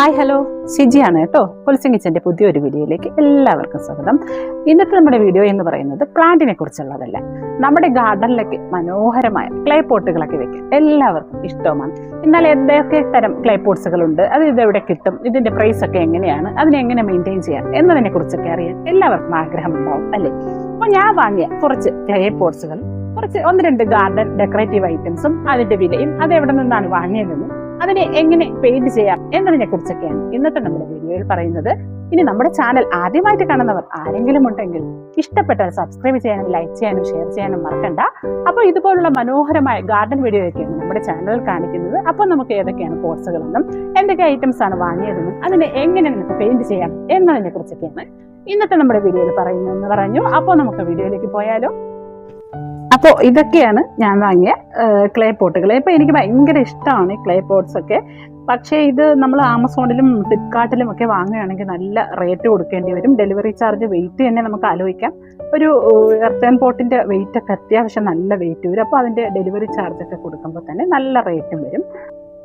Hi hello, ഷിജിയാണ് കേട്ടോ. കൊലുസിൻ കിച്ചൻ്റെ പുതിയൊരു വീഡിയോയിലേക്ക് എല്ലാവർക്കും സ്വാഗതം. ഇന്നത്തെ നമ്മുടെ വീഡിയോ എന്ന് പറയുന്നത് പ്ലാന്റിനെ കുറിച്ചുള്ളതല്ല. നമ്മുടെ ഗാർഡനിലൊക്കെ മനോഹരമായ ക്ലേ പോട്ടുകളൊക്കെ വെക്കാൻ എല്ലാവർക്കും ഇഷ്ടവുമാണ്. എന്നാൽ എന്തൊക്കെ തരം ക്ലേ പോട്ട്സുകളുണ്ട്, അത് ഇതെവിടെ കിട്ടും, ഇതിൻ്റെ പ്രൈസ് ഒക്കെ എങ്ങനെയാണ്, അതിനെങ്ങനെ മെയിൻറ്റെയിൻ ചെയ്യാം എന്നതിനെ കുറിച്ചൊക്കെ അറിയാൻ എല്ലാവർക്കും ആഗ്രഹമുണ്ടാവും അല്ലേ. അപ്പോൾ ഞാൻ വാങ്ങിയ കുറച്ച് ക്ലേ പോട്ട്സുകൾ, കുറച്ച് 1-2 ഗാർഡൻ ഡെക്കറേറ്റീവ് ഐറ്റംസും അതിൻ്റെ വിലയും അതെവിടെ നിന്നാണ് വാങ്ങിയതെന്നും അതിനെ എങ്ങനെ പെയിന്റ് ചെയ്യാം എന്നതിനെ കുറിച്ചൊക്കെയാണ് ഇന്നത്തെ നമ്മുടെ വീഡിയോയിൽ പറയുന്നത്. ഇനി നമ്മുടെ ചാനൽ ആദ്യമായിട്ട് കാണുന്നവർ ആരെങ്കിലും ഉണ്ടെങ്കിൽ ഇഷ്ടപ്പെട്ടാൽ സബ്സ്ക്രൈബ് ചെയ്യാനും ലൈക്ക് ചെയ്യാനും ഷെയർ ചെയ്യാനും മറക്കണ്ട. അപ്പോൾ ഇതുപോലുള്ള മനോഹരമായ ഗാർഡൻ വീഡിയോയൊക്കെയാണ് നമ്മുടെ ചാനലിൽ കാണിക്കുന്നത്. അപ്പോൾ നമുക്ക് ഏതൊക്കെയാണ് പോട്ട്സുകളെന്നും എന്തൊക്കെ ഐറ്റംസ് ആണ് വാങ്ങിയതെന്നും അതിനെ എങ്ങനെ നമുക്ക് പെയിന്റ് ചെയ്യാം എന്നതിനെ കുറിച്ചൊക്കെയാണ് ഇന്നത്തെ നമ്മുടെ വീഡിയോയിൽ പറയുന്നതെന്ന് പറഞ്ഞു. അപ്പോൾ നമുക്ക് വീഡിയോയിലേക്ക് പോയാലോ. അപ്പോൾ ഇതൊക്കെയാണ് ഞാൻ വാങ്ങിയ ക്ലേ പോട്ടുകൾ. ഇപ്പോൾ എനിക്ക് ഭയങ്കര ഇഷ്ടമാണ് ഈ ക്ലേ പോട്ട്സ് ഒക്കെ. പക്ഷേ ഇത് നമ്മൾ ആമസോണിലും ഫ്ലിപ്കാർട്ടിലും ഒക്കെ വാങ്ങുകയാണെങ്കിൽ നല്ല റേറ്റ് കൊടുക്കേണ്ടി വരും. ഡെലിവറി ചാർജ്, വെയിറ്റ് തന്നെ നമുക്ക് ആലോചിക്കാം. ഒരു എർത്തൻ പോട്ടിൻ്റെ വെയിറ്റ് ഒക്കെ അത്യാവശ്യം നല്ല വെയിറ്റ് വരും. അപ്പോൾ അതിൻ്റെ ഡെലിവറി ചാർജൊക്കെ കൊടുക്കുമ്പോൾ തന്നെ നല്ല റേറ്റും വരും.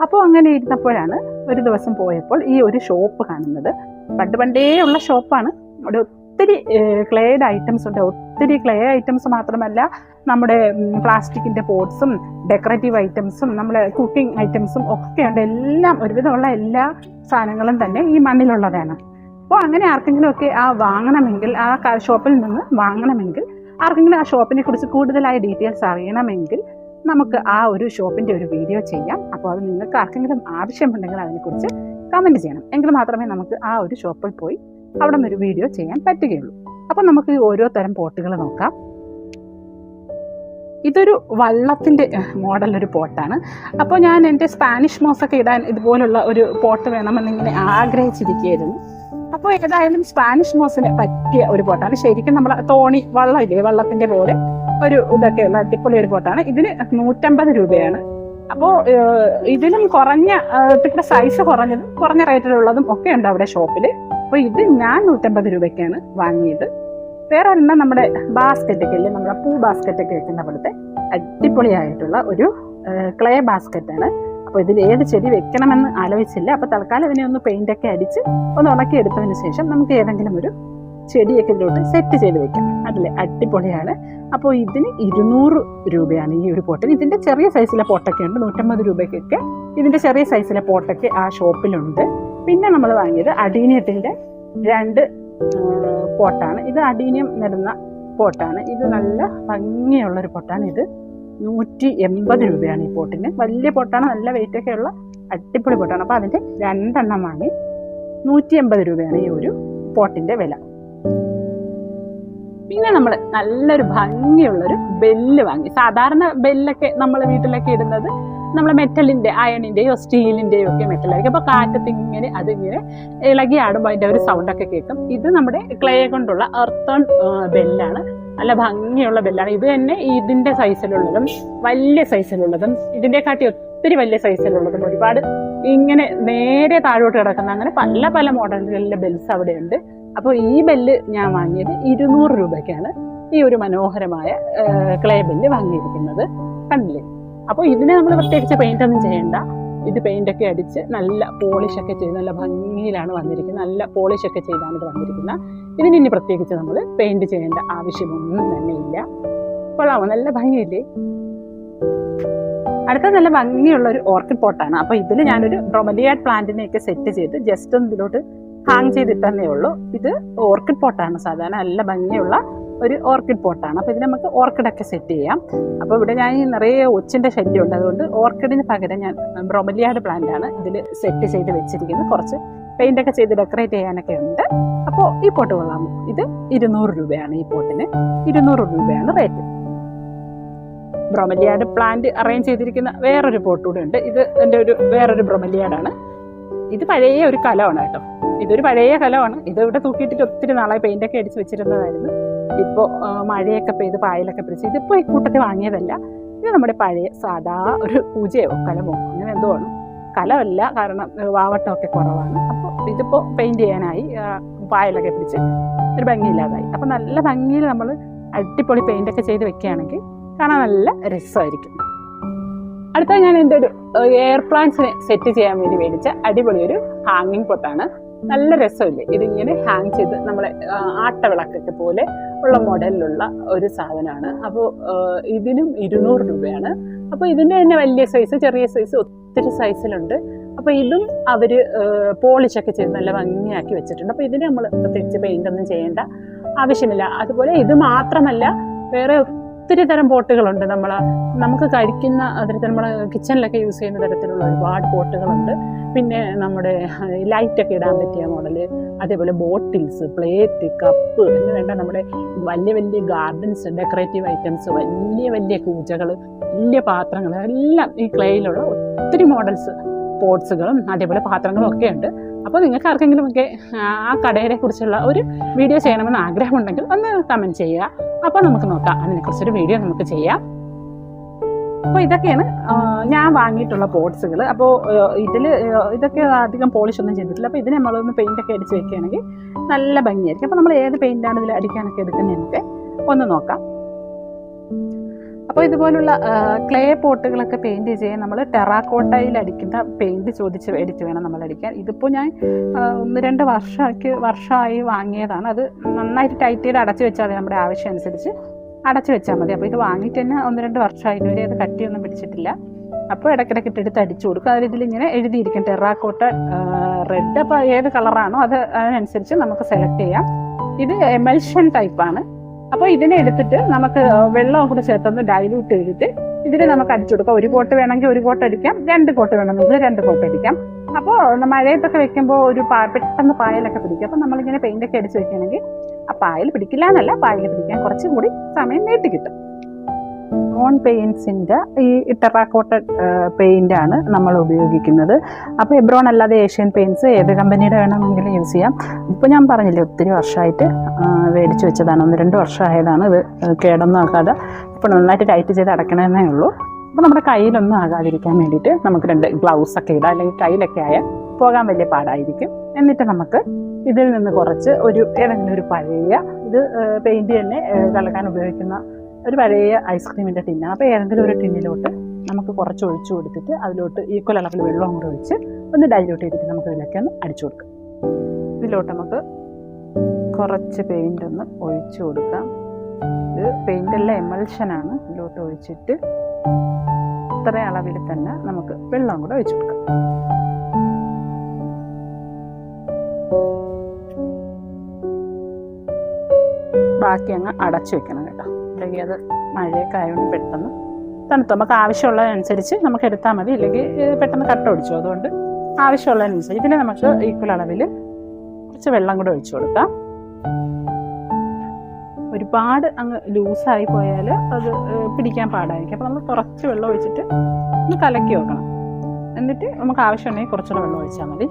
അപ്പോൾ അങ്ങനെ ഇരുന്നപ്പോഴാണ് ഒരു ദിവസം പോയപ്പോൾ ഈ ഒരു ഷോപ്പ് കാണുന്നത്. പണ്ടേ ഉള്ള ഷോപ്പാണ്. അവിടെ ഒത്തിരി ക്ലേഡ് ഐറ്റംസ് ഉണ്ട്. ഒത്തിരി ക്ലേ ഐറ്റംസ് മാത്രമല്ല, നമ്മുടെ പ്ലാസ്റ്റിക്കിൻ്റെ പോട്ട്സും ഡെക്കറേറ്റീവ് ഐറ്റംസും നമ്മുടെ കുക്കിംഗ് ഐറ്റംസും ഒക്കെ ഉണ്ട്. എല്ലാം ഒരുവിധമുള്ള എല്ലാ സാധനങ്ങളും തന്നെ ഈ മണ്ണിലുള്ളതാണ്. അപ്പോൾ അങ്ങനെ ആർക്കെങ്കിലുമൊക്കെ വാങ്ങണമെങ്കിൽ, ആ ഷോപ്പിൽ നിന്ന് വാങ്ങണമെങ്കിൽ, ആർക്കെങ്കിലും ആ ഷോപ്പിനെ കുറിച്ച് കൂടുതലായ ഡീറ്റെയിൽസ് അറിയണമെങ്കിൽ നമുക്ക് ആ ഒരു ഷോപ്പിൻ്റെ ഒരു വീഡിയോ ചെയ്യാം. അപ്പോൾ അത് നിങ്ങൾക്ക് ആർക്കെങ്കിലും ആവശ്യമുണ്ടെങ്കിൽ അതിനെക്കുറിച്ച് കമൻറ്റ് ചെയ്യണം. എങ്കിൽ മാത്രമേ നമുക്ക് ആ ഒരു ഷോപ്പിൽ പോയി അവിടെ നിന്നൊരു വീഡിയോ ചെയ്യാൻ പറ്റുകയുള്ളൂ. അപ്പോൾ നമുക്ക് ഓരോ തരം പോട്ടുകൾ നോക്കാം. ഇതൊരു വള്ളത്തിൻ്റെ മോഡലൊരു പോട്ടാണ്. അപ്പോൾ ഞാൻ എൻ്റെ സ്പാനിഷ് മോസൊക്കെ ഇടാൻ ഇതുപോലുള്ള ഒരു പോട്ട് വേണമെന്നിങ്ങനെ ആഗ്രഹിച്ചിരിക്കുകയായിരുന്നു. അപ്പോൾ ഏതായാലും സ്പാനിഷ് മോസിന് പറ്റിയ ഒരു പോട്ടാണ്. ശരിക്കും നമ്മൾ തോണി വള്ളം ഇല്ലേ, വള്ളത്തിൻ്റെ പോലെ ഒരു ഇതൊക്കെയുള്ള അടിപൊളി ഒരു പോട്ടാണ്. ഇതിന് 150 രൂപയാണ്. അപ്പോൾ ഇതിലും കുറഞ്ഞ ഇത്തിരി സൈസ് കുറഞ്ഞതും കുറഞ്ഞ റേറ്റിലുള്ളതും ഒക്കെ ഉണ്ട് അവിടെ ഷോപ്പിൽ. അപ്പോൾ ഇത് ഞാൻ 150 രൂപയ്ക്കാണ് വാങ്ങിയത്. വേറെ ഒരെണ്ണം നമ്മുടെ ബാസ്ക്കറ്റൊക്കെ ഇല്ലേ, നമ്മുടെ പൂ ബാസ്ക്കറ്റൊക്കെ വെക്കുന്ന പോലത്തെ അടിപൊളിയായിട്ടുള്ള ഒരു ക്ലേ ബാസ്ക്കറ്റാണ്. അപ്പോൾ ഇതിൽ ഏത് ചെടി വെക്കണമെന്ന് ആലോചിച്ചില്ല. അപ്പോൾ തൽക്കാലം ഇതിനെ ഒന്ന് പെയിൻ്റൊക്കെ അടിച്ച് ഒന്ന് ഉണക്കി എടുത്തതിന് ശേഷം നമുക്ക് ഏതെങ്കിലും ഒരു ചെടിയൊക്കെ ഇതിലോട്ട് സെറ്റ് ചെയ്ത് വെക്കാം. അതിൽ അടിപൊളിയാണ്. അപ്പോൾ ഇതിന് 200 രൂപയാണ് ഈ ഒരു പോട്ടിന്. ഇതിൻ്റെ ചെറിയ സൈസിലെ പോട്ടൊക്കെ ഉണ്ട്. 150 രൂപയ്ക്കൊക്കെ ഇതിൻ്റെ ചെറിയ സൈസിലെ പോട്ടൊക്കെ ആ ഷോപ്പിലുണ്ട്. പിന്നെ നമ്മൾ വാങ്ങിയത് അഡീനിയത്തിൻ്റെ 2 പോട്ടാണ്. ഇത് അഡീനിയം നടുന്ന പോട്ടാണ്. ഇത് നല്ല ഭംഗിയുള്ളൊരു പോട്ടാണ്. ഇത് 180 രൂപയാണ് ഈ പോട്ടിന്. വലിയ പോട്ടാണ്, നല്ല വെയിറ്റൊക്കെ ഉള്ള അടിപൊളി പോട്ടാണ്. അപ്പോൾ അതിൻ്റെ 2 എണ്ണം വാങ്ങി 180 രൂപയാണ് ഈ ഒരു പോട്ടിൻ്റെ വില. പിന്നെ നമ്മൾ നല്ലൊരു ഭംഗിയുള്ളൊരു ബെല്ല് വാങ്ങി. സാധാരണ ബെല്ലൊക്കെ നമ്മൾ വീട്ടിലൊക്കെ ഇടുന്നത് നമ്മൾ മെറ്റലിൻ്റെ, അയണിൻ്റെയോ സ്റ്റീലിൻ്റെയോ ഒക്കെ മെറ്റലായിരിക്കും. അപ്പോൾ കാറ്റത്ത് ഇങ്ങനെ അതിങ്ങനെ ഇളകി ആടുമ്പോൾ അതിൻ്റെ ഒരു സൗണ്ടൊക്കെ കേൾക്കും. ഇത് നമ്മുടെ ക്ലേ കൊണ്ടുള്ള എർത്തൺ ബെല്ലാണ്. നല്ല ഭംഗിയുള്ള ബെല്ലാണ്. ഇത് തന്നെ ഇതിൻ്റെ സൈസിലുള്ളതും വലിയ സൈസിലുള്ളതും ഇതിൻ്റെക്കാട്ടി ഒത്തിരി വലിയ സൈസിലുള്ളതും ഒരുപാട് ഇങ്ങനെ നേരെ താഴോട്ട് കിടക്കുന്ന അങ്ങനെ പല പല മോഡലുകളിലെ ബെൽസ് അവിടെയുണ്ട്. അപ്പോൾ ഈ ബെല്ല് ഞാൻ വാങ്ങിയത് 200 രൂപയ്ക്കാണ് ഈ ഒരു മനോഹരമായ ക്ലേ ബെല്ല് വാങ്ങിയിരിക്കുന്നത്. കണ്ടില്ലേ? അപ്പോൾ ഇതിന് നമ്മൾ പ്രത്യേകിച്ച് പെയിൻ്റ് ഒന്നും ചെയ്യേണ്ട. ഇത് പെയിൻ്റൊക്കെ അടിച്ച് നല്ല പോളിഷൊക്കെ ചെയ്ത് നല്ല ഭംഗിയിലാണ് വന്നിരിക്കുന്നത്. നല്ല പോളിഷൊക്കെ ചെയ്താണ് ഇത് വന്നിരിക്കുന്നത്. ഇതിന് ഇനി പ്രത്യേകിച്ച് നമ്മൾ പെയിൻറ് ചെയ്യേണ്ട ആവശ്യമൊന്നും തന്നെ ഇല്ല. കൊള്ളാമോ? നല്ല ഭംഗിയില്ലേ? അടുത്ത നല്ല ഭംഗിയുള്ളൊരു ഓർക്കിഡ് പോട്ടാണ്. അപ്പോൾ ഇതിൽ ഞാനൊരു ബ്രൊമലിയാഡ് പ്ലാന്റിനെയൊക്കെ സെറ്റ് ചെയ്ത് ജസ്റ്റ് ഒന്ന് ഇതിലോട്ട് ഹാങ് ചെയ്തിട്ടേ ഉള്ളൂ. ഇത് ഓർക്കിഡ് പോട്ടാണ്. സാധാരണ നല്ല ഭംഗിയുള്ള ഒരു ഓർക്കിഡ് പോട്ടാണ്. അപ്പോൾ ഇതിന് നമുക്ക് ഓർക്കിഡൊക്കെ സെറ്റ് ചെയ്യാം. അപ്പോൾ ഇവിടെ ഞാൻ നിറയെ ഒച്ചിൻ്റെ ശല്യമുണ്ട്. അതുകൊണ്ട് ഓർക്കിഡിന് പകരം ഞാൻ ബ്രൊമലിയാഡ് പ്ലാന്റാണ് ഇതിൽ സെറ്റ് ചെയ്ത് വെച്ചിരിക്കുന്നത്. കുറച്ച് പെയിൻ്റൊക്കെ ചെയ്ത് ഡെക്കറേറ്റ് ചെയ്യാനൊക്കെ ഉണ്ട്. അപ്പോൾ ഈ പോട്ട് കൊള്ളാമോ? ഇത് 200 രൂപയാണ്. ഈ പോട്ടിന് 200 രൂപയാണ് റേറ്റ്. ബ്രൊമലിയാഡ് പ്ലാന്റ് അറേഞ്ച് ചെയ്തിരിക്കുന്ന വേറൊരു പോട്ട് കൂടെ ഉണ്ട്. ഇത് എൻ്റെ വേറൊരു ബ്രൊമലിയാഡാണ്. ഇത് പഴയ ഒരു കലമാണ് കേട്ടോ. ഇതൊരു പഴയ കലമാണ്. ഇത് ഇവിടെ തൂക്കിയിട്ടിട്ട് ഒത്തിരി നാളായി പെയിൻ്റൊക്കെ അടിച്ച് വെച്ചിരുന്നതായിരുന്നു. ഇപ്പോൾ മഴയൊക്കെ പെയ്ത് പായലൊക്കെ പിടിച്ച് ഇതിപ്പോൾ ഈ കൂട്ടത്തിൽ വാങ്ങിയതല്ല. ഇത് നമ്മുടെ പഴയ സാധാ ഒരു പൂജയോ കലമോ അങ്ങനെ എന്തോ ആണ്. കലമല്ല, കാരണം വാവട്ടമൊക്കെ കുറവാണ്. അപ്പോൾ ഇതിപ്പോൾ പെയിൻറ് ചെയ്യാനായി പായലൊക്കെ പിടിച്ച് ഒരു ഭംഗിയില്ലാതായി. അപ്പോൾ നല്ല ഭംഗിയിൽ നമ്മൾ അടിപൊളി പെയിൻ്റൊക്കെ ചെയ്ത് വെക്കുകയാണെങ്കിൽ കാണാൻ നല്ല രസമായിരിക്കും. അടുത്ത ഞാൻ എൻ്റെ ഒരു എയർ പ്ലാന്റ്സിനെ സെറ്റ് ചെയ്യാൻ വേണ്ടി മേടിച്ച അടിപൊളി ഒരു ഹാങ്ങിങ് പൊട്ടാണ്. നല്ല രസമില്ലേ ഇതിങ്ങനെ ഹാങ് ചെയ്ത് നമ്മളെ ആട്ടവിളക്കൊക്കെ പോലെ ഉള്ള മോഡലിലുള്ള ഒരു സാധനമാണ്. അപ്പോൾ ഇതിനും 200 രൂപയാണ്. അപ്പോൾ ഇതിൻ്റെ തന്നെ വലിയ സൈസ്, ചെറിയ സൈസ്, ഒത്തിരി സൈസിലുണ്ട്. അപ്പോൾ ഇതും അവർ പോളിഷൊക്കെ ചെയ്ത് നല്ല ഭംഗിയാക്കി വെച്ചിട്ടുണ്ട്. അപ്പോൾ ഇതിന് നമ്മൾ പ്രത്യേകിച്ച് പെയിൻ്റ് ഒന്നും ചെയ്യേണ്ട ആവശ്യമില്ല. അതുപോലെ ഇത് മാത്രമല്ല, വേറെ ഒത്തിരി തരം പോട്ടുകളുണ്ട്. നമുക്ക് കഴിക്കുന്ന തരത്തിൽ നമ്മൾ കിച്ചണിലൊക്കെ യൂസ് ചെയ്യുന്ന തരത്തിലുള്ള ഒരുപാട് പോട്ടുകളുണ്ട്. പിന്നെ നമ്മുടെ ലൈറ്റൊക്കെ ഇടാൻ പറ്റിയ മോഡല്, അതേപോലെ ബോട്ടിൽസ്, പ്ലേറ്റ്, കപ്പ് എന്ന് വേണ്ട നമ്മുടെ വലിയ വലിയ ഗാർഡൻസ്, ഡെക്കറേറ്റീവ് ഐറ്റംസ്, വലിയ വലിയ കൂജകൾ, വലിയ പാത്രങ്ങൾ എല്ലാം ഈ ക്ലേയിലുള്ള ഒത്തിരി മോഡൽസ് പോട്ട്സുകളും അതേപോലെ പാത്രങ്ങളും ഒക്കെ ഉണ്ട്. അപ്പോൾ നിങ്ങൾക്ക് ആർക്കെങ്കിലും ഒക്കെ ആ കടയെ കുറിച്ചുള്ള ഒരു വീഡിയോ ചെയ്യണമെന്ന് ആഗ്രഹമുണ്ടെങ്കിൽ ഒന്ന് കമൻറ്റ് ചെയ്യുക. അപ്പോൾ നമുക്ക് നോക്കാം, അതിനെക്കുറിച്ചൊരു വീഡിയോ നമുക്ക് ചെയ്യാം. അപ്പോൾ ഇതൊക്കെയാണ് ഞാൻ വാങ്ങിയിട്ടുള്ള പോട്ട്സുകൾ. അപ്പോൾ ഇതൊക്കെ അധികം പോളിഷ് ഒന്നും ചെയ്തിട്ടില്ല. അപ്പോൾ ഇതിന് നമ്മളൊന്ന് പെയിൻ്റൊക്കെ അടിച്ച് വെക്കുകയാണെങ്കിൽ നല്ല ഭംഗിയായിരിക്കും. അപ്പോൾ നമ്മൾ ഏത് പെയിൻ്റാണ് ഇതിൽ അടിക്കാനൊക്കെ എടുക്കുന്നതെന്നൊക്കെ ഒന്ന് നോക്കാം. അപ്പോൾ ഇതുപോലുള്ള ക്ലേ പോട്ടുകളൊക്കെ പെയിൻറ് ചെയ്യാൻ നമ്മൾ ടെറാക്കോട്ടയിൽ അടിക്കുന്ന പെയിൻറ് ചോദിച്ച് മേടിച്ച് വേണം നമ്മൾ അടിക്കാൻ. ഇതിപ്പോൾ ഞാൻ 1-2 വർഷമായി വാങ്ങിയതാണ്. അത് നന്നായിട്ട് ടൈറ്റ് ചെയ്ത് അടച്ചു വെച്ചാൽ മതി, നമ്മുടെ ആവശ്യം അനുസരിച്ച് അടച്ചു വെച്ചാൽ മതി. അപ്പോൾ ഇത് വാങ്ങിയിട്ട് തന്നെ 1-2 വർഷമായി, ഇതുവരെ അത് കട്ടിയൊന്നും പിടിച്ചിട്ടില്ല. അപ്പോൾ ഇടയ്ക്കിടയ്ക്ക് ഇട്ടെടുത്ത് അടിച്ചു കൊടുക്കുക. അതിലിങ്ങനെ എഴുതിയിരിക്കും ടെറാക്കോട്ട റെഡ്. അപ്പോൾ ഏത് കളറാണോ അതിനനുസരിച്ച് നമുക്ക് സെലക്ട് ചെയ്യാം. ഇത് എമൽഷൻ ടൈപ്പാണ്. അപ്പോൾ ഇതിനെ എടുത്തിട്ട് നമുക്ക് വെള്ളവും കൂടെ ചേർത്തൊന്ന് ഡൈല്യൂട്ട് ചെയ്തിട്ട് ഇതിന് നമുക്ക് അടിച്ചു കൊടുക്കാം. 1 കോട്ട് വേണമെങ്കിൽ 1 കോട്ട് അടിക്കാം, 2 കോട്ട് വേണമെങ്കിൽ 2 കോട്ട് അടിക്കാം. അപ്പോൾ മഴയത്തൊക്കെ വെക്കുമ്പോൾ പെട്ടെന്ന് പായലൊക്കെ പിടിക്കും. അപ്പോൾ നമ്മളിങ്ങനെ പെയിൻ്റൊക്കെ അടിച്ച് വെക്കുകയാണെങ്കിൽ ആ പായൽ പിടിക്കില്ല എന്നല്ല, പായൽ പിടിക്കാൻ കുറച്ചും കൂടി സമയം നീട്ടി കിട്ടും. ഓൺ പെയിൻസിൻ്റെ ഈ ടെറാക്കോട്ട പെയിൻ്റാണ് നമ്മൾ ഉപയോഗിക്കുന്നത്. അപ്പോൾ എബ്രോൺ അല്ലാതെ ഏഷ്യൻ പെയിൻറ്റ്സ് ഏത് കമ്പനിയുടെ വേണമെങ്കിലും യൂസ് ചെയ്യാം. ഇപ്പോൾ ഞാൻ പറഞ്ഞില്ലേ, ഒത്തിരി വർഷമായിട്ട് മേടിച്ച് വെച്ചതാണ്, 1-2 വർഷമായതാണ്. ഇത് കേടൊന്നും ആക്കാതെ ഇപ്പോൾ നന്നായിട്ട് ടൈറ്റ് ചെയ്ത് അടയ്ക്കണമെന്നേ ഉള്ളൂ. അപ്പോൾ നമ്മുടെ കയ്യിലൊന്നും ആകാതിരിക്കാൻ വേണ്ടിയിട്ട് നമുക്ക് 2 ഗ്ലൗസൊക്കെ ഇടാം, അല്ലെങ്കിൽ കയ്യിലൊക്കെ ആയാൽ പോകാൻ വലിയ പാടായിരിക്കും. എന്നിട്ട് നമുക്ക് ഇതിൽ നിന്ന് കുറച്ച് ഏതെങ്കിലും ഒരു പഴയ ഇത് പെയിൻറ്റ് തന്നെ കലക്കാൻ ഉപയോഗിക്കുന്ന ഒരു പഴയ ഐസ്ക്രീമിൻ്റെ ടിന്നാണ്. അപ്പോൾ ഏതെങ്കിലും ഒരു ടിന്നിലോട്ട് നമുക്ക് കുറച്ച് ഒഴിച്ചു കൊടുത്തിട്ട് അതിലോട്ട് ഈക്വൽ അളവിൽ വെള്ളം കൂടെ ഒഴിച്ച് ഒന്ന് ഡൈല്യൂട്ട് ചെയ്തിട്ട് നമുക്ക് ഇതിലൊക്കെ ഒന്ന് അടിച്ചു കൊടുക്കാം. ഇതിലോട്ട് നമുക്ക് കുറച്ച് പെയിൻ്റ് ഒന്ന് ഒഴിച്ചു കൊടുക്കാം. ഇത് പെയിൻ്റെല്ലാം എമൽഷനാണ്. ഇതിലോട്ട് ഒഴിച്ചിട്ട് ഇത്ര അളവിൽ തന്നെ നമുക്ക് വെള്ളം കൂടെ ഒഴിച്ചു കൊടുക്കാം. ബാക്കി അങ്ങ് അടച്ചു വെക്കണം കേട്ടോ, അല്ലെങ്കിൽ അത് മഴയൊക്കെ ആയതുകൊണ്ട് പെട്ടെന്ന് തണുത്തു. നമുക്ക് ആവശ്യമുള്ളതനുസരിച്ച് നമുക്ക് എടുത്താൽ മതി, ഇല്ലെങ്കിൽ പെട്ടെന്ന് കട്ട ഒടിച്ചു. അതുകൊണ്ട് ആവശ്യമുള്ളതനുസരിച്ച് ഇതിൽ നമുക്ക് ഈക്വൽ അളവിൽ കുറച്ച് വെള്ളം കൂടെ ഒഴിച്ചു കൊടുക്കാം. ഒരുപാട് അങ്ങ് ലൂസായി പോയാൽ അത് പിടിക്കാൻ പാടായിരിക്കും. അപ്പോൾ നമ്മൾ കുറച്ച് വെള്ളം ഒഴിച്ചിട്ട് ഒന്ന് കലക്കി വെക്കണം. എന്നിട്ട് നമുക്ക് ആവശ്യമുണ്ടെങ്കിൽ കുറച്ചുകൂടെ വെള്ളം ഒഴിച്ചാൽ മതി.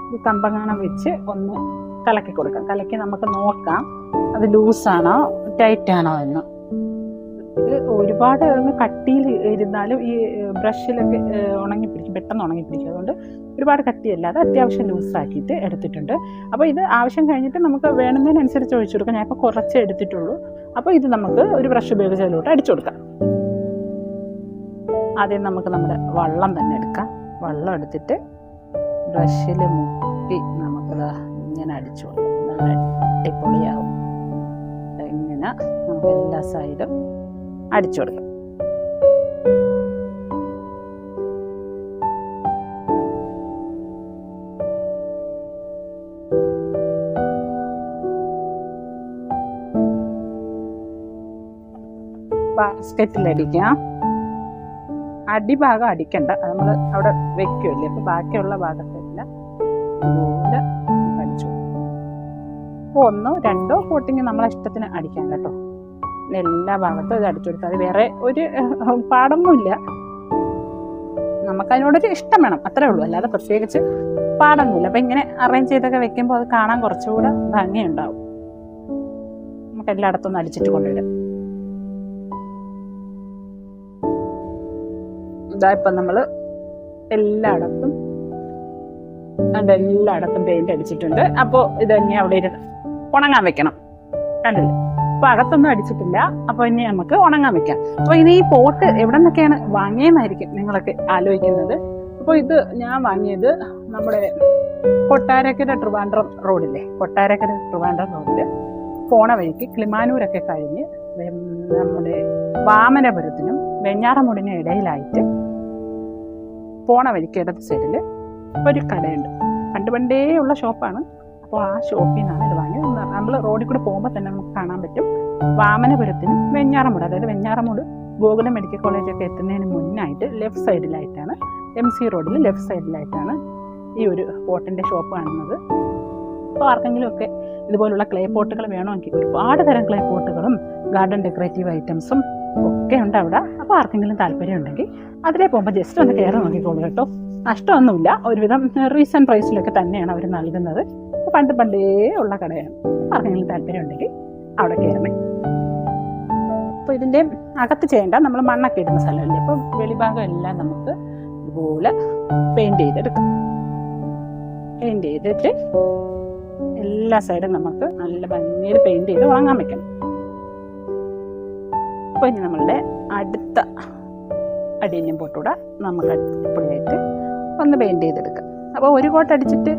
ഇത് കമ്പങ്ങാണം വെച്ച് ഒന്ന് കലക്കി കൊടുക്കാം. കലക്കി നമുക്ക് നോക്കാം അത് ലൂസാണോ ടൈറ്റാണോ എന്ന്. ഇത് ഒരുപാട് കട്ടിയിൽ ഇരുന്നാലും ഈ ബ്രഷിലൊക്കെ ഉണങ്ങിപ്പിടിക്കും, പെട്ടെന്ന് ഉണങ്ങിപ്പിടിക്കും. അതുകൊണ്ട് ഒരുപാട് കട്ടിയല്ലാതെ അത്യാവശ്യം ലൂസാക്കിയിട്ട് എടുത്തിട്ടുണ്ട്. അപ്പോൾ ഇത് ആവശ്യം കഴിഞ്ഞിട്ട് നമുക്ക് വേണമെന്നതിനനുസരിച്ച് ഒഴിച്ചു കൊടുക്കാം. ഞാൻ ഇപ്പോൾ കുറച്ചേ എടുത്തിട്ടുള്ളൂ. അപ്പോൾ ഇത് നമുക്ക് ഒരു ബ്രഷ് ഉപയോഗിച്ച് അതിലോട്ട് അടിച്ചു കൊടുക്കാം. ആദ്യം നമുക്ക് നമ്മുടെ വെള്ളം തന്നെ എടുക്കാം. വെള്ളം എടുത്തിട്ട് ബ്രഷിൽ മുക്കി നമുക്കത് ഇങ്ങനെ അടിച്ചു കൊടുക്കാം. നല്ല അടിപൊളിയാവും. ഇങ്ങനെ നമുക്ക് എല്ലാ സൈഡും അടിച്ചു കൊടുക്കാം. ബാസ്ക്കറ്റിലടിക്കാം. അടിഭാഗം അടിക്കണ്ട, നമ്മൾ അവിടെ വെക്കുമല്ലേ. അപ്പോൾ ബാക്കിയുള്ള ഭാഗത്തെല്ലാം ഇതുപോലെ അടിച്ചു. അപ്പോൾ 1-2 കോട്ടിങ് നമ്മളെ ഇഷ്ടത്തിന് അടിക്കാം കേട്ടോ. എല്ലാ ഭാഗത്തും ഇത് അടിച്ചു കൊടുത്താൽ അത് വേറെ ഒരു പാടൊന്നുമില്ല. നമുക്കതിനോടൊരു ഇഷ്ടം വേണം, അത്രേ ഉള്ളൂ. അല്ലാതെ പ്രത്യേകിച്ച് പാടൊന്നുമില്ല. അപ്പം ഇങ്ങനെ അറേഞ്ച് ചെയ്തൊക്കെ വെക്കുമ്പോൾ അത് കാണാൻ കുറച്ചുകൂടെ ഭംഗിയുണ്ടാവും. നമുക്ക് എല്ലായിടത്തും ഒന്ന് അടിച്ചിട്ട് കൊണ്ടുവരാം. ഇതാ ഇപ്പം നമ്മൾ എല്ലായിടത്തും പെയിന്റ് അടിച്ചിട്ടുണ്ട്. അപ്പോൾ ഇത് തന്നെ അവിടെ ഉണങ്ങാൻ വെക്കണം. കണ്ടില്ലേ, അപ്പോൾ അകത്തൊന്നും അടിച്ചിട്ടില്ല. അപ്പോൾ ഇനി നമുക്ക് ഉണങ്ങാൻ വെക്കാം. അപ്പോൾ ഇനി ഈ പോട്ട് എവിടെ നിന്നൊക്കെയാണ് വാങ്ങിയെന്നായിരിക്കും നിങ്ങളൊക്കെ ആലോചിക്കുന്നത്. അപ്പോൾ ഇത് ഞാൻ വാങ്ങിയത് നമ്മുടെ കൊട്ടാരക്കര ട്രിവാൻഡ്രം റോഡില്ലേ, കൊട്ടാരക്കര ട്രിവാൻഡ്രം റോഡിൽ പോണ വഴിക്ക് കിളിമാനൂരൊക്കെ കഴിഞ്ഞ് നമ്മുടെ വാമനപുരത്തിനും വെഞ്ഞാറമൂടിനും ഇടയിലായിട്ട് പോണ വഴിക്ക് ഇടത് സൈഡിൽ ഒരു കടയുണ്ട്. പണ്ടേ ഉള്ള ഷോപ്പാണ്. അപ്പോൾ ആ ഷോപ്പിൽ നിന്നാണ് ഇത് വാങ്ങിയത്. നമ്മൾ റോഡിൽ കൂടെ പോകുമ്പോൾ തന്നെ നമുക്ക് കാണാൻ പറ്റും വാമനപുരത്തിനും വെഞ്ഞാറമൂട്, അതായത് വെഞ്ഞാറമൂട് ഗോകുലം മെഡിക്കൽ കോളേജൊക്കെ എത്തുന്നതിന് മുന്നായിട്ട് ലെഫ്റ്റ് സൈഡിലായിട്ടാണ്, MC റോഡിൽ ലെഫ്റ്റ് സൈഡിലായിട്ടാണ് ഈ ഒരു പോട്ടിൻ്റെ ഷോപ്പ് കാണുന്നത്. അപ്പോൾ ആർക്കെങ്കിലും ഒക്കെ ഇതുപോലുള്ള ക്ലേ പോട്ടുകൾ വേണമെങ്കിൽ ഒരുപാട് തരം ക്ലേ പോട്ടുകളും ഗാർഡൻ ഡെക്കറേറ്റീവ് ഐറ്റംസും ഒക്കെ ഉണ്ട് അവിടെ. അപ്പോൾ ആർക്കെങ്കിലും താല്പര്യം ഉണ്ടെങ്കിൽ അതിലേ പോകുമ്പോൾ ജസ്റ്റ് ഒന്ന് കയറി നോക്കിക്കോളൂ കേട്ടോ. നഷ്ടമൊന്നുമില്ല. ഒരുവിധം റീസൺ പ്രൈസിലൊക്കെ തന്നെയാണ് അവർ നൽകുന്നത്. പണ്ടേ ഉള്ള കടയാണ്. ആർക്കെങ്കിലും താല്പര്യം ഉണ്ടെങ്കിൽ അവിടെ കയറണേ. അപ്പോൾ ഇതിൻ്റെ അകത്ത് ചെയ്യേണ്ട, നമ്മൾ മണ്ണൊക്കെ ഇടുന്ന സ്ഥലമല്ലേ, അപ്പോൾ വെളിഭാഗം എല്ലാം നമുക്ക് ഇതുപോലെ പെയിൻറ്റ് ചെയ്തെടുക്കാം. പെയിൻറ്റ് ചെയ്തിട്ട് എല്ലാ സൈഡും നമുക്ക് നല്ല ഭംഗിയിൽ പെയിൻറ്റ് ചെയ്ത് ഉണങ്ങാൻ വെക്കണം. അപ്പോൾ ഇനി നമ്മളുടെ അടുത്ത അടിയനും പോട്ടൂടെ നമുക്ക് അടിപൊളിയായിട്ട് ഒന്ന് പെയിൻറ്റ് ചെയ്തെടുക്കാം. അപ്പോൾ ഒരു കോട്ട് അടിച്ചിട്ട്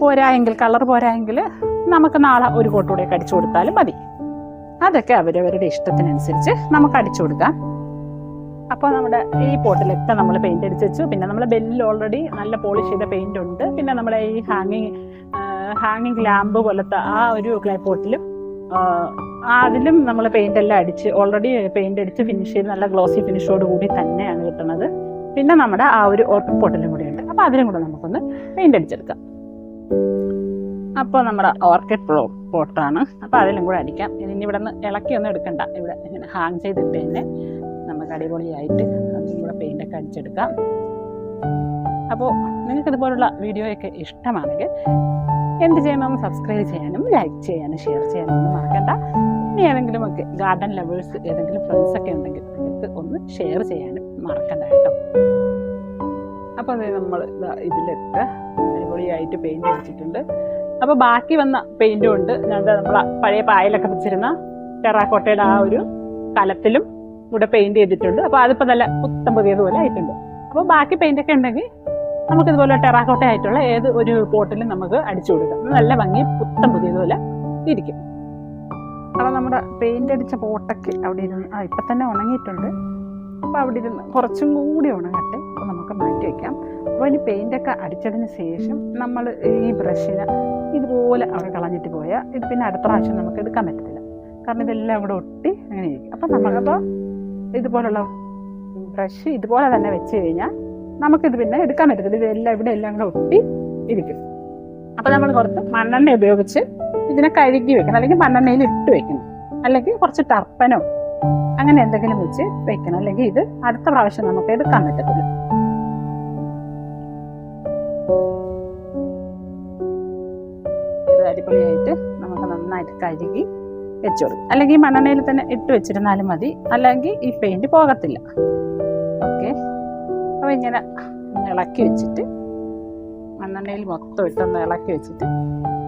പോരായെങ്കിൽ, കളർ പോരായെങ്കിൽ നമുക്ക് നാളെ ഒരു കോട്ടൂടെ അടിച്ചു കൊടുത്താലും മതി. അതൊക്കെ അവരവരുടെ ഇഷ്ടത്തിനനുസരിച്ച് നമുക്ക് അടിച്ചു കൊടുക്കാം. അപ്പോൾ നമ്മുടെ ഈ പോട്ടിലൊക്കെ നമ്മൾ പെയിൻ്റ് അടിച്ച് വെച്ചു. പിന്നെ നമ്മൾ ബെല്ലിൽ ഓൾറെഡി നല്ല പോളിഷ് ചെയ്ത പെയിൻ്റ് ഉണ്ട്. പിന്നെ നമ്മുടെ ഈ ഹാങ്ങിങ് ലാമ്പ് പോലത്തെ ആ ഒരു ക്ലേ പോട്ടിലും അതിലും നമ്മൾ പെയിൻ്റ് എല്ലാം അടിച്ച് ഓൾറെഡി പെയിൻ്റ് അടിച്ച് ഫിനിഷ് ചെയ്ത് നല്ല ഗ്ലോസി ഫിനിഷോട് കൂടി തന്നെയാണ് കിട്ടുന്നത്. പിന്നെ നമ്മുടെ ആ ഒരു ഓർക്കിഡ് പോട്ടിലും കൂടി ഉണ്ട്. അപ്പോൾ അതിലും കൂടെ നമുക്കൊന്ന് പെയിൻ്റ് അടിച്ചെടുക്കാം. അപ്പോൾ നമ്മുടെ ഓർക്കിഡ് പോട്ടാണ്. അപ്പോൾ അതിലും കൂടെ അടിക്കാം. ഇനി ഇവിടെ നിന്ന് ഇളക്കിയൊന്നും എടുക്കണ്ട. ഇവിടെ ഇങ്ങനെ ഹാങ് ചെയ്തിട്ട് തന്നെ നമുക്ക് അടിപൊളിയായിട്ട് അതിലും കൂടെ പെയിൻ്റൊക്കെ അടിച്ചെടുക്കാം. അപ്പോൾ നിങ്ങൾക്ക് ഇതുപോലുള്ള വീഡിയോയൊക്കെ ഇഷ്ടമാണെങ്കിൽ എന്ത് ചെയ്യണം? സബ്സ്ക്രൈബ് ചെയ്യാനും ലൈക്ക് ചെയ്യാനും ഷെയർ ചെയ്യാനും ഒന്നും മറക്കണ്ട. ഇനി ഏതെങ്കിലും ഒക്കെ ഗാർഡൻ ലവേഴ്സ് ഏതെങ്കിലും ഫ്രണ്ട്സൊക്കെ ഉണ്ടെങ്കിൽ നിങ്ങൾക്ക് ഒന്ന് ഷെയർ ചെയ്യാനും മറക്കണ്ട കേട്ടോ. അപ്പോൾ അത് നമ്മൾ ഇതിലൊക്കെ അടിപൊളിയായിട്ട് പെയിൻറ്റ് അടിച്ചിട്ടുണ്ട്. അപ്പോൾ ബാക്കി വന്ന പെയിൻറ്റും ഉണ്ട്. നമ്മൾ പഴയ പായലൊക്കെ വെച്ചിരുന്ന ടെറാക്കോട്ടയുടെ ആ ഒരു കലത്തിലും ഇവിടെ പെയിൻറ്റ് ചെയ്തിട്ടുണ്ട്. അപ്പോൾ അതിപ്പോൾ നല്ല പുത്തം പുതിയതുപോലെ ആയിട്ടുണ്ട്. അപ്പോൾ ബാക്കി പെയിൻ്റൊക്കെ ഉണ്ടെങ്കിൽ നമുക്കിതുപോലെ ടെറാക്കോട്ട ആയിട്ടുള്ള ഏത് ഒരു പോട്ടിലും നമുക്ക് അടിച്ചു കൊടുക്കാം. നല്ല ഭംഗി പുത്തം പുതിയതുപോലെ ഇരിക്കും. അപ്പോൾ നമ്മുടെ പെയിൻ്റ് അടിച്ച പോട്ടൊക്കെ അവിടെ ഇരുന്ന് ഇപ്പം തന്നെ ഉണങ്ങിയിട്ടുണ്ട്. അപ്പോൾ അവിടെ ഇരുന്ന് കുറച്ചും കൂടി ഉണങ്ങട്ടെ. അപ്പോൾ നമുക്ക് മാറ്റി വയ്ക്കാം. അപ്പോൾ ഇനി പെയിൻ്റൊക്കെ അടിച്ചതിന് ശേഷം നമ്മൾ ഈ ബ്രഷിന് ഇതുപോലെ അവിടെ കളഞ്ഞിട്ട് പോയാൽ ഇത് പിന്നെ അടുത്ത പ്രാവശ്യം നമുക്ക് എടുക്കാൻ പറ്റത്തില്ല. കാരണം ഇതെല്ലാം അവിടെ ഒട്ടി അങ്ങനെ ഇരിക്കും. അപ്പോൾ നമുക്കപ്പോൾ ഇതുപോലുള്ള ബ്രഷ് ഇതുപോലെ തന്നെ വെച്ച് കഴിഞ്ഞാൽ നമുക്കിത് പിന്നെ എടുക്കാൻ പറ്റത്തില്ല. ഇതെല്ലാം ഇവിടെ എല്ലാം കൂടെ ഒട്ടി ഇരിക്കും. അപ്പോൾ നമ്മൾ കുറച്ച് മണ്ണെണ്ണ ഉപയോഗിച്ച് ഇതിനെ കഴുകി വെക്കണം, അല്ലെങ്കിൽ മണ്ണെണ്ണയിൽ ഇട്ട് വെക്കണം, അല്ലെങ്കിൽ കുറച്ച് ടർപ്പനോ അങ്ങനെ എന്തെങ്കിലും വെച്ച് വെക്കണം. അല്ലെങ്കിൽ ഇത് അടുത്ത പ്രാവശ്യം നമുക്ക് എടുക്കാൻ പറ്റത്തില്ല. ഇത് അടിപൊളിയായിട്ട് നമുക്ക് നന്നായിട്ട് കഴുകി വെച്ചു കൊടുക്കും. അല്ലെങ്കിൽ മണ്ണെണ്ണയിൽ തന്നെ ഇട്ട് വെച്ചിരുന്നാലും മതി, അല്ലെങ്കിൽ ഈ പെയിന്റ് പോകത്തില്ല. ഓക്കെ, അപ്പോൾ ഇങ്ങനെ ഇളക്കി വെച്ചിട്ട് മണ്ണെണ്ണയിൽ മൊത്തം ഇട്ടൊന്ന് ഇളക്കി വെച്ചിട്ട്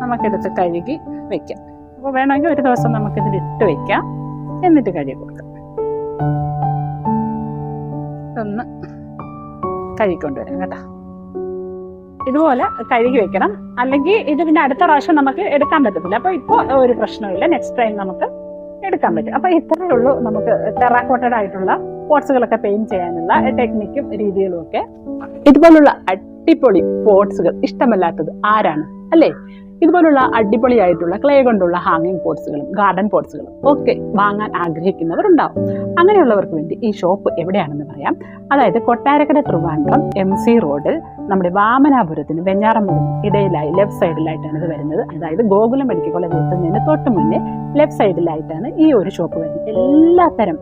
നമുക്കെടുത്ത് കഴുകി വെക്കാം. അപ്പോൾ വേണമെങ്കിൽ ഒരു ദിവസം നമുക്കിതിൽ ഇട്ട് വെക്കാം, എന്നിട്ട് കഴുകി കൊടുക്കാം. ഒന്ന് കഴുകിക്കൊണ്ടുവരാം കേട്ടോ. ഇതുപോലെ കഴുകി വെക്കണം, അല്ലെങ്കിൽ ഇത് പിന്നെ അടുത്ത പ്രാവശ്യം നമുക്ക് എടുക്കാൻ പറ്റത്തില്ല. അപ്പോൾ ഇപ്പോൾ ഒരു പ്രശ്നമില്ല, നെക്സ്റ്റ് ടൈം നമുക്ക് എടുക്കാൻ പറ്റും. അപ്പോൾ ഇത്രയേ ഉള്ളൂ നമുക്ക് ടെറാക്കോട്ടഡ് ആയിട്ടുള്ള പോട്ട്സുകളൊക്കെ പെയിന്റ് ചെയ്യാനുള്ള ടെക്നിക്കും രീതികളും ഒക്കെ. ഇതുപോലുള്ള അടിപൊളി പോട്ട്സുകൾ ഇഷ്ടമല്ലാത്തത് ആരാണ് അല്ലേ? ഇതുപോലുള്ള അടിപൊളിയായിട്ടുള്ള ക്ലേ കൊണ്ടുള്ള ഹാങ്ങിങ് പോട്ട്സുകളും ഗാർഡൻ പോട്ട്സുകളും ഒക്കെ വാങ്ങാൻ ആഗ്രഹിക്കുന്നവരുണ്ടാവും. അങ്ങനെയുള്ളവർക്ക് വേണ്ടി ഈ ഷോപ്പ് എവിടെയാണെന്ന് പറയാം. അതായത് കൊട്ടാരക്കര ട്രിവാൻഡ്രം MC റോഡിൽ നമ്മുടെ വാമനാപുരത്തിന് വെഞ്ഞാറമൂടിന് ഇടയിലായി ലെഫ്റ്റ് സൈഡിലായിട്ടാണ് ഇത് വരുന്നത്. അതായത് ഗോകുലം മെഡിക്കൽ കോളേജ് എത്തുന്നതിന് തൊട്ട് മുന്നേ ലെഫ്റ്റ് സൈഡിലായിട്ടാണ് ഈ ഒരു ഷോപ്പ് വരുന്നത്. എല്ലാത്തരം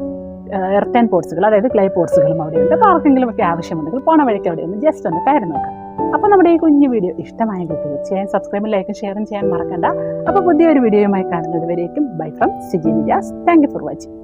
എർത്ത് ആൻഡ് പോട്ട്സുകൾ, അതായത് ക്ലേ പോട്ട്സുകളും അവിടെയുണ്ട്. അപ്പോൾ ആർക്കെങ്കിലും ഒക്കെ ആവശ്യമുണ്ടെങ്കിൽ പോണ വഴിക്ക് അവിടെ ഒന്ന് ജസ്റ്റ് ഒന്ന് കയറി നോക്കാം. അപ്പോൾ നമ്മുടെ ഈ കുഞ്ഞു വീഡിയോ ഇഷ്ടമായെങ്കിൽ തീർച്ചയായും സബ്സ്ക്രൈബും ലൈക്കും ഷെയറും ചെയ്യാൻ മറക്കണ്ട. അപ്പോൾ പുതിയൊരു വീഡിയോയുമായി കാണുന്നത് വരേക്കും bye from Siji Nijas. Thank you for watching.